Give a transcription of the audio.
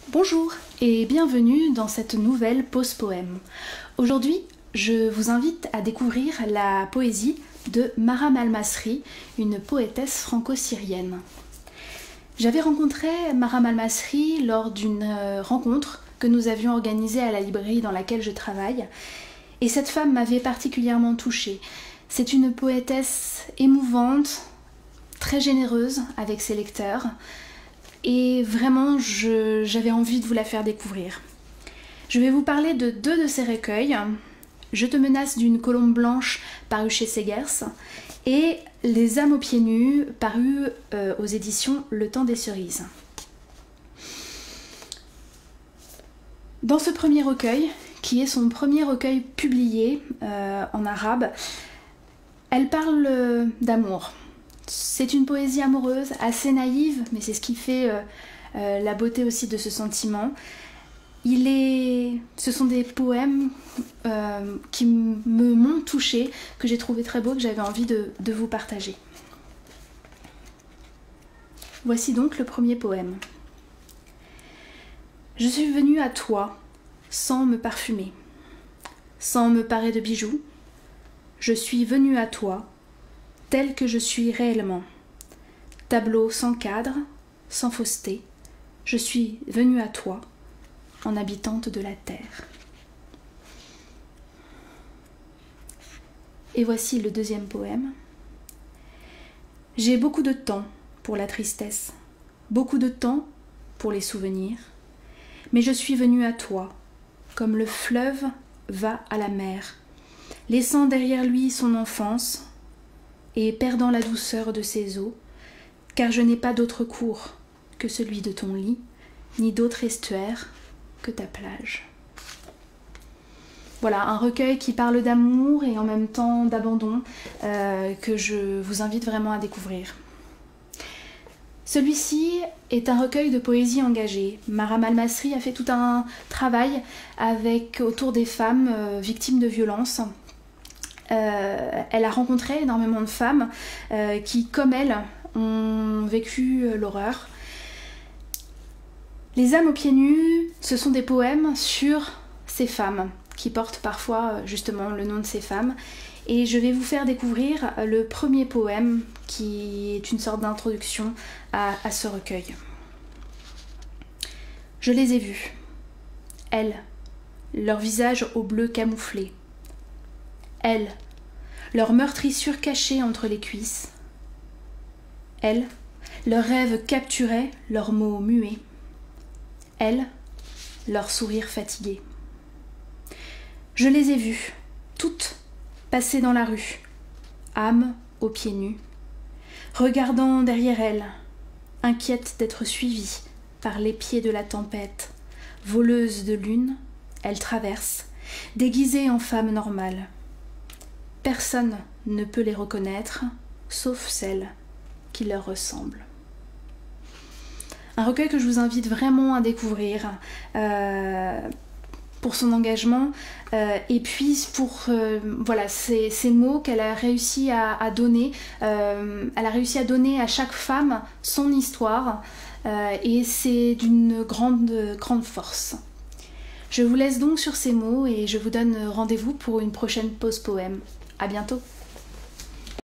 Bonjour et bienvenue dans cette nouvelle pause poème. Aujourd'hui, je vous invite à découvrir la poésie de Maram Al-Masri, une poétesse franco-syrienne. J'avais rencontré Maram Al-Masri lors d'une rencontre que nous avions organisée à la librairie dans laquelle je travaille, et cette femme m'avait particulièrement touchée. C'est une poétesse émouvante, très généreuse avec ses lecteurs, et vraiment j'avais envie de vous la faire découvrir. Je vais vous parler de deux de ses recueils, Je te menace d'une colombe blanche paru chez Segers et Les âmes aux pieds nus paru aux éditions Le Temps des Cerises. Dans ce premier recueil, qui est son premier recueil publié en arabe, elle parle d'amour. C'est une poésie amoureuse, assez naïve, mais c'est ce qui fait la beauté aussi de ce sentiment. Ce sont des poèmes qui m'ont touchée, que j'ai trouvé très beaux, que j'avais envie de vous partager. Voici donc le premier poème. Je suis venue à toi, sans me parfumer, sans me parer de bijoux. Je suis venue à toi, tel que je suis réellement. Tableau sans cadre, sans fausseté, je suis venue à toi, en habitante de la terre. Et voici le deuxième poème. J'ai beaucoup de temps pour la tristesse, beaucoup de temps pour les souvenirs, mais je suis venue à toi, comme le fleuve va à la mer, laissant derrière lui son enfance, et perdant la douceur de ses eaux, car je n'ai pas d'autre cours que celui de ton lit, ni d'autre estuaire que ta plage. Voilà, un recueil qui parle d'amour et en même temps d'abandon, que je vous invite vraiment à découvrir. Celui-ci est un recueil de poésie engagée. Maram Al-Masri a fait tout un travail autour des femmes victimes de violences. Elle a rencontré énormément de femmes qui, comme elle, ont vécu l'horreur. Les âmes aux pieds nus, ce sont des poèmes sur ces femmes, qui portent parfois justement le nom de ces femmes. Et je vais vous faire découvrir le premier poème, qui est une sorte d'introduction à ce recueil. Je les ai vues, elles, leur visage au bleu camouflé. Elles, leur meurtrissure cachée entre les cuisses. Elles, leurs rêves capturaient, leurs mots muets. Elles, leur sourire fatigué. Je les ai vues, toutes, passer dans la rue, âme aux pieds nus, regardant derrière elles, inquiètes d'être suivies par les pieds de la tempête, voleuses de lune, elles traversent, déguisées en femmes normales. Personne ne peut les reconnaître, sauf celles qui leur ressemblent. Un recueil que je vous invite vraiment à découvrir pour son engagement et puis pour voilà, ces mots qu'elle a réussi à donner. Elle a réussi à donner à chaque femme son histoire et c'est d'une grande force. Je vous laisse donc sur ces mots et je vous donne rendez-vous pour une prochaine pause poème. À bientôt.